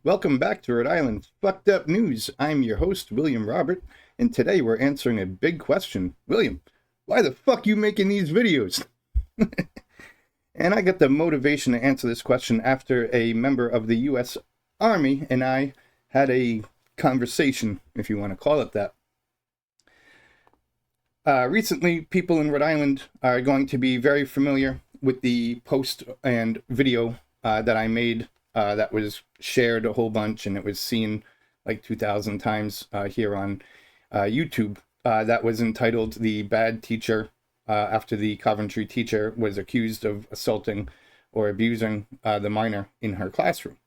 Welcome back to Rhode Island's Fucked Up News. I'm your host, William Robert, and today we're answering a big question. William, why the fuck you making these videos? And I got the motivation to answer this question after a member of the U.S. Army and I had a conversation, if you want to call it that. Recently, people in Rhode Island are going to be very familiar with the post and video that I made that was shared a whole bunch, and it was seen like 2,000 times here on YouTube. That was entitled "The Bad Teacher," after the Coventry teacher was accused of assaulting or abusing the minor in her classroom.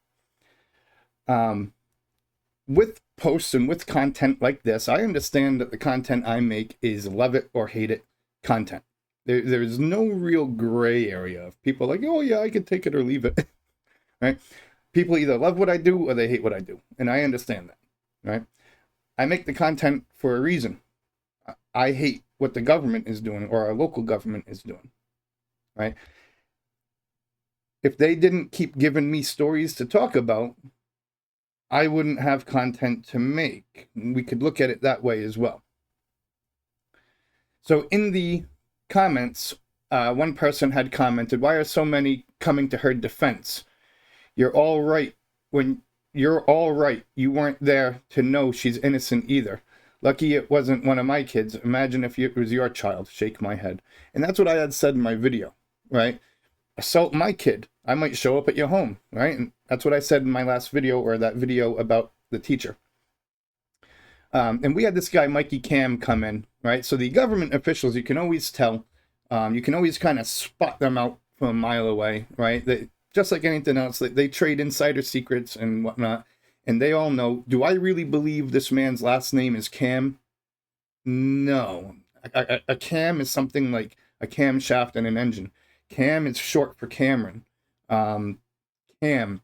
With posts and with content like this, I understand that the content I make is love it or hate it content. There's no real gray area of people like, oh yeah, I could take it or leave it. Right? People either love what I do or they hate what I do. And I understand that. Right? I make the content for a reason. I hate what the government is doing or our local government is doing. Right? If they didn't keep giving me stories to talk about, I wouldn't have content to make. We could look at it that way as well. So in the comments, one person had commented, why are so many coming to her defense? You're all right when you're all right. You weren't there to know she's innocent either. Lucky it wasn't one of my kids. Imagine if it was your child. Shake my head. And that's what I had said in my video, right? Assault my kid. I might show up at your home, right? And that's what I said in my last video, or that video about the teacher. And we had this guy, Mikey Cam, come in, right? So the government officials, you can always tell, you can always kind of spot them out from a mile away, right? Just like anything else, they trade insider secrets and whatnot. And they all know, do I really believe this man's last name is Cam? No. A cam is something like a camshaft and an engine. Cam is short for Cameron. Cam,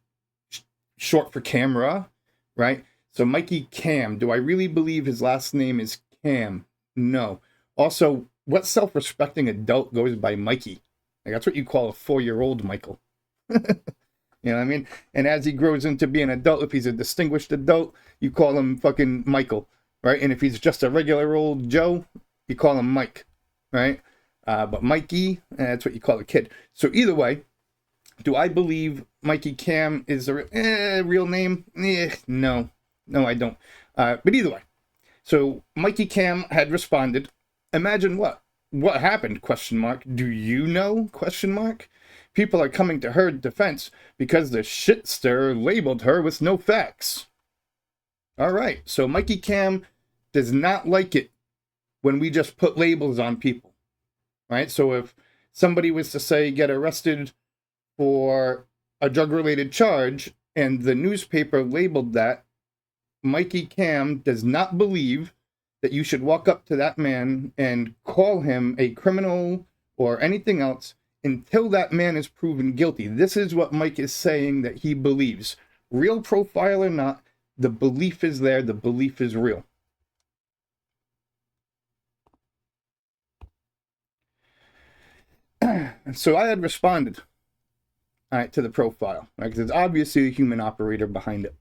short for camera, right? So Mikey Cam, do I really believe his last name is Cam? No. Also, what self-respecting adult goes by Mikey? Like, that's what you call a 4-year-old Michael. You know what I mean? And as he grows into being an adult, if he's a distinguished adult, you call him fucking Michael, right? And if he's just a regular old Joe, you call him Mike, right? But Mikey, that's what you call a kid. So either way, do I believe Mikey Cam is a real name? No, I don't. But either way, so Mikey Cam had responded. Imagine what? What happened? Question mark. Do you know? Question mark. People are coming to her defense because the shit stirrer labeled her with no facts. All right, so Mikey Cam does not like it when we just put labels on people, right? So if somebody was to say get arrested for a drug-related charge and the newspaper labeled that, Mikey Cam does not believe that you should walk up to that man and call him a criminal or anything else until that man is proven guilty. This is what Mike is saying that he believes. Real profile or not, the belief is there, the belief is real. So I had responded, all right, to the profile, right, because it's obviously a human operator behind it.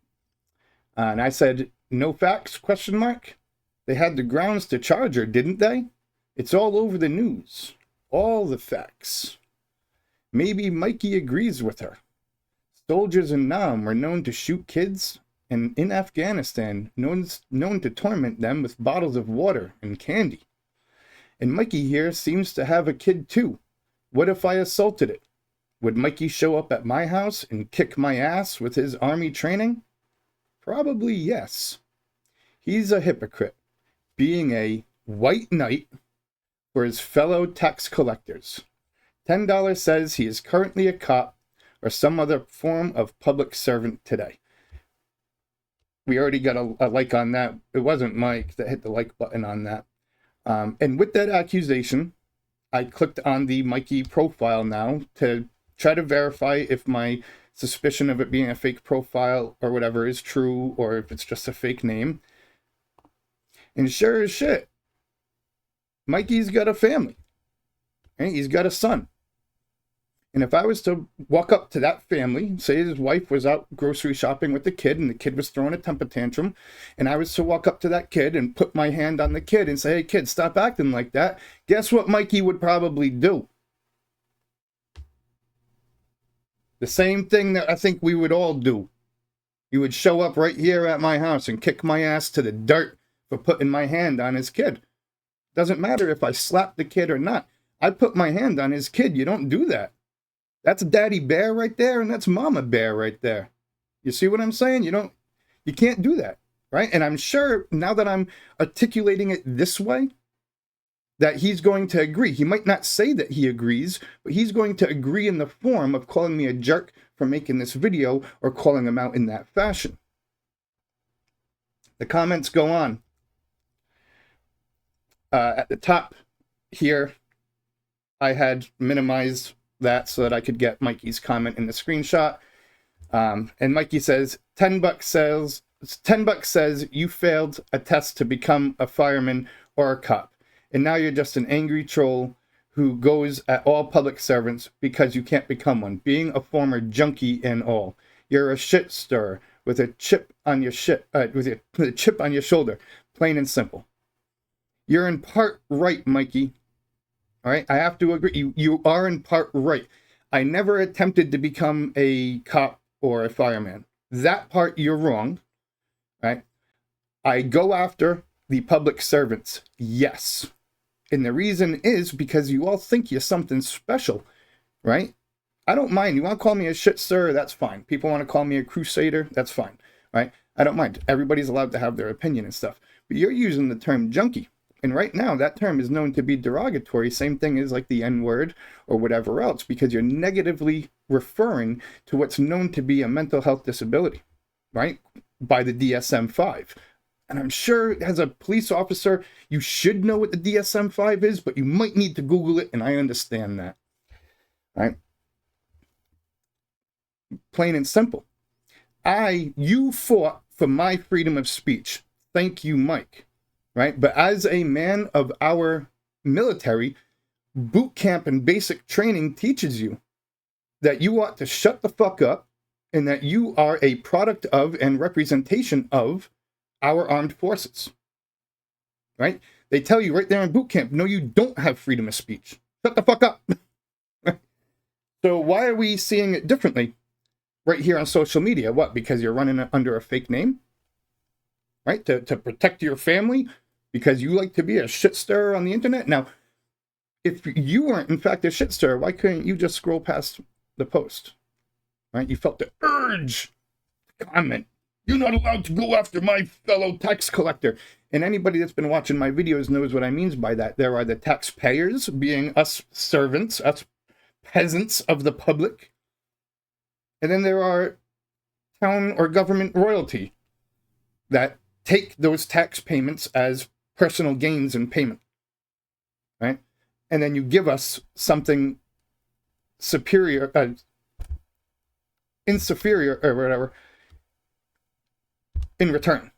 And I said, no facts, question mark? They had the grounds to charge her, didn't they? It's all over the news. All the facts. Maybe Mikey agrees with her. Soldiers in Nam were known to shoot kids, and in Afghanistan, known to torment them with bottles of water and candy. And Mikey here seems to have a kid too. What if I assaulted it? Would Mikey show up at my house and kick my ass with his army training? Probably yes. He's a hypocrite, being a white knight for his fellow tax collectors. $10 says he is currently a cop or some other form of public servant today. We already got a like on that. It wasn't Mike that hit the like button on that. And with that accusation, I clicked on the Mikey profile now to try to verify if my suspicion of it being a fake profile or whatever is true, or if it's just a fake name. And sure as shit, Mikey's got a family. Right? He's got a son. And if I was to walk up to that family, say his wife was out grocery shopping with the kid and the kid was throwing a temper tantrum, and I was to walk up to that kid and put my hand on the kid and say, hey, kid, stop acting like that, guess what Mikey would probably do? The same thing that I think we would all do. He would show up right here at my house and kick my ass to the dirt for putting my hand on his kid. Doesn't matter if I slap the kid or not. I put my hand on his kid. You don't do that. That's Daddy Bear right there, and that's Mama Bear right there. You see what I'm saying? You can't do that, right? And I'm sure now that I'm articulating it this way, that he's going to agree. He might not say that he agrees, but he's going to agree in the form of calling me a jerk for making this video or calling him out in that fashion. The comments go on. At the top here, I had minimized that so that I could get Mikey's comment in the screenshot. And Mikey says, $10 says you failed a test to become a fireman or a cop. And now you're just an angry troll who goes at all public servants because you can't become one. Being a former junkie and all. You're a shit stirrer with a chip on your with a chip on your shoulder. Plain and simple. You're in part right, Mikey. All right, I have to agree. You are in part right. I never attempted to become a cop or a fireman. That part you're wrong. Right? I go after the public servants. Yes. And the reason is because you all think you're something special, right? I don't mind. You want to call me a shit stirrer? That's fine. People want to call me a crusader? That's fine, right? I don't mind. Everybody's allowed to have their opinion and stuff. But you're using the term junkie. And right now, that term is known to be derogatory. Same thing as like the N-word or whatever else, because you're negatively referring to what's known to be a mental health disability, right? By the DSM-5. And I'm sure as a police officer, you should know what the DSM-5 is, but you might need to Google it, and I understand that. Right? Plain and simple. You fought for my freedom of speech. Thank you, Mike. Right? But as a man of our military, boot camp and basic training teaches you that you ought to shut the fuck up and that you are a product of and representation of our armed forces, right? They tell you right there in boot camp, no, you don't have freedom of speech. Shut the fuck up. So why are we seeing it differently right here on social media? What, because you're running under a fake name? Right? To protect your family? Because you like to be a shit stirrer on the internet? Now, if you weren't in fact a shit stirrer, why couldn't you just scroll past the post? Right? You felt the urge to comment. You're not allowed to go after my fellow tax collector. And anybody that's been watching my videos knows what I mean by that. There are the taxpayers, being us servants, us peasants of the public. And then there are town or government royalty that take those tax payments as personal gains and payment. Right? And then you give us something superior, inferior, or whatever, in return.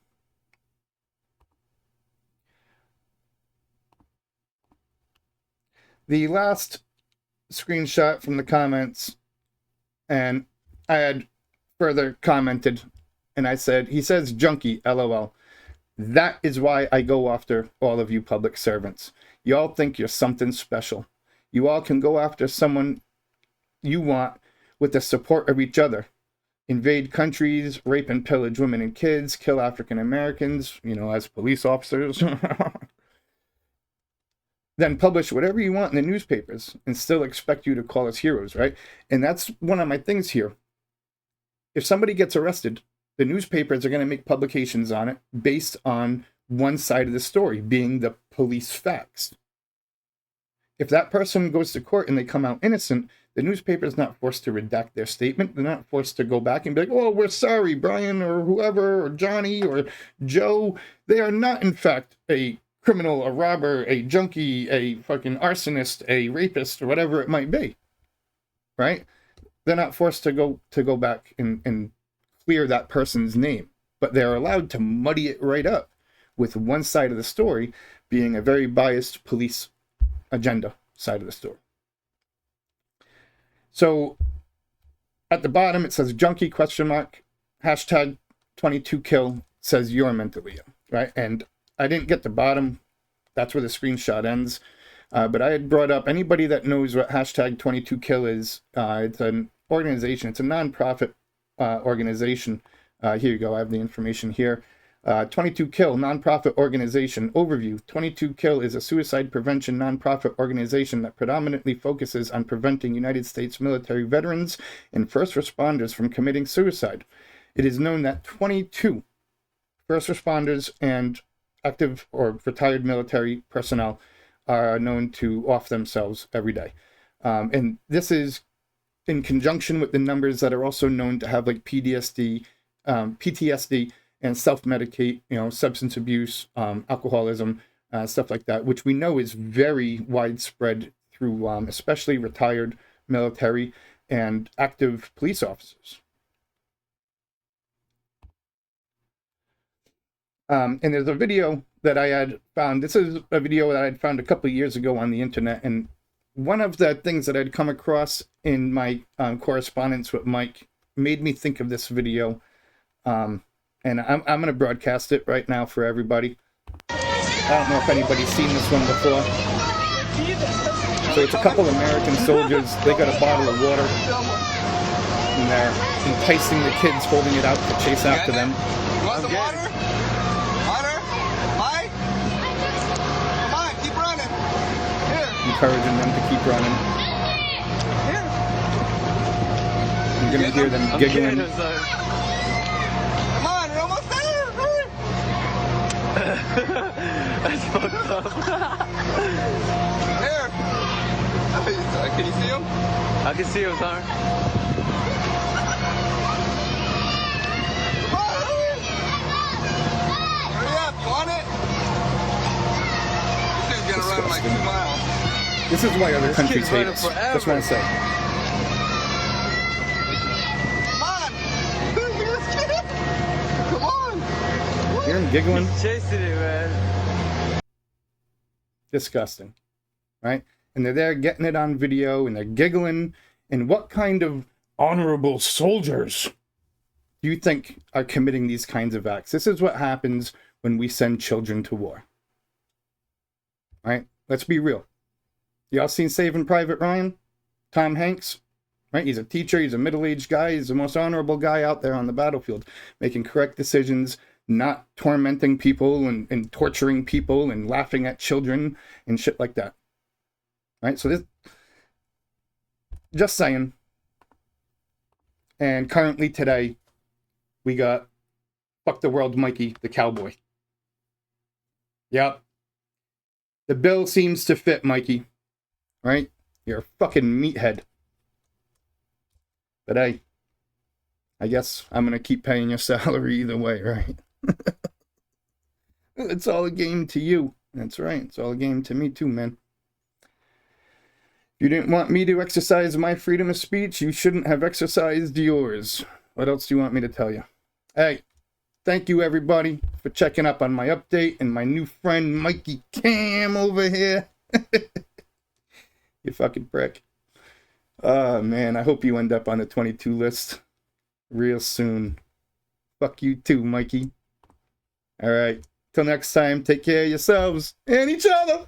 The last screenshot from the comments, and I had further commented, and I said, he says junkie, LOL. That is why I go after all of you public servants. You all think you're something special. You all can go after someone you want with the support of each other. Invade countries, rape and pillage women and kids, kill African Americans, as police officers. Then publish whatever you want in the newspapers and still expect you to call us heroes, right? And that's one of my things here. If somebody gets arrested, the newspapers are going to make publications on it based on one side of the story, being the police facts. If that person goes to court and they come out innocent, the newspaper is not forced to redact their statement. They're not forced to go back and be like, oh, we're sorry, Brian, or whoever, or Johnny, or Joe. They are not, in fact, a criminal, a robber, a junkie, a fucking arsonist, a rapist, or whatever it might be. Right? They're not forced to go back and clear that person's name. But they're allowed to muddy it right up with one side of the story being a very biased police agenda side of the story. So at the bottom, it says Junkie question mark, hashtag 22kill, says you're mentally ill, right? And I didn't get the bottom. That's where the screenshot ends. But I had brought up, anybody that knows what hashtag 22kill is, it's an organization. It's a non-profit organization. Here you go. I have the information here. 22kill, nonprofit organization. Overview. 22kill is a suicide prevention nonprofit organization that predominantly focuses on preventing United States military veterans and first responders from committing suicide. It is known that 22 first responders and active or retired military personnel are known to off themselves every day. And this is in conjunction with the numbers that are also known to have like PTSD, and self-medicate, substance abuse, alcoholism, stuff like that, which we know is very widespread through especially retired military and active police officers. And there's a video that I had found. This is a video that I had found a couple of years ago on the internet, and one of the things that I'd come across in my correspondence with Mike made me think of this video. And I'm going to broadcast it right now for everybody. I don't know if anybody's seen this one before. So it's a couple American soldiers. They got a bottle of water, and they're enticing the kids, holding it out to chase after them. You want some water? Water? Mike? Come on, keep running. Here. Encouraging them to keep running. Here. You're going to hear them giggling. Come on, we're almost there. Hurry. That's fucked up. Here. Can you see him? I can see him, sorry. Come on, hurry. Hurry up, you want it? This thing's gonna run like 2 miles. This is why other countries hate us. forever. Just want to say. Come on. Come on. Hear him giggling? He's chasing it, man. Disgusting, right? And they're there getting it on video, and they're giggling. And what kind of honorable soldiers do you think are committing these kinds of acts? This is what happens when we send children to war, right? Let's be real. Y'all seen Saving Private Ryan? Tom Hanks, right? He's a teacher. He's a middle-aged guy. He's the most honorable guy out there on the battlefield, making correct decisions, not tormenting people and torturing people and laughing at children and shit like that. Right? So this, just saying. And currently today, we got Fuck the World Mikey, the cowboy. Yep. The bill seems to fit, Mikey. Right? You're a fucking meathead. But hey, I guess I'm going to keep paying your salary either way, right? It's all a game to you. That's right. It's all a game to me too, man. If you didn't want me to exercise my freedom of speech, you shouldn't have exercised yours. What else do you want me to tell you? Hey, thank you everybody for checking up on my update and my new friend Mikey Cam over here. You fucking prick. Oh man, I hope you end up on the 22 list real soon. Fuck you too, Mikey. Alright, till next time, take care of yourselves and each other.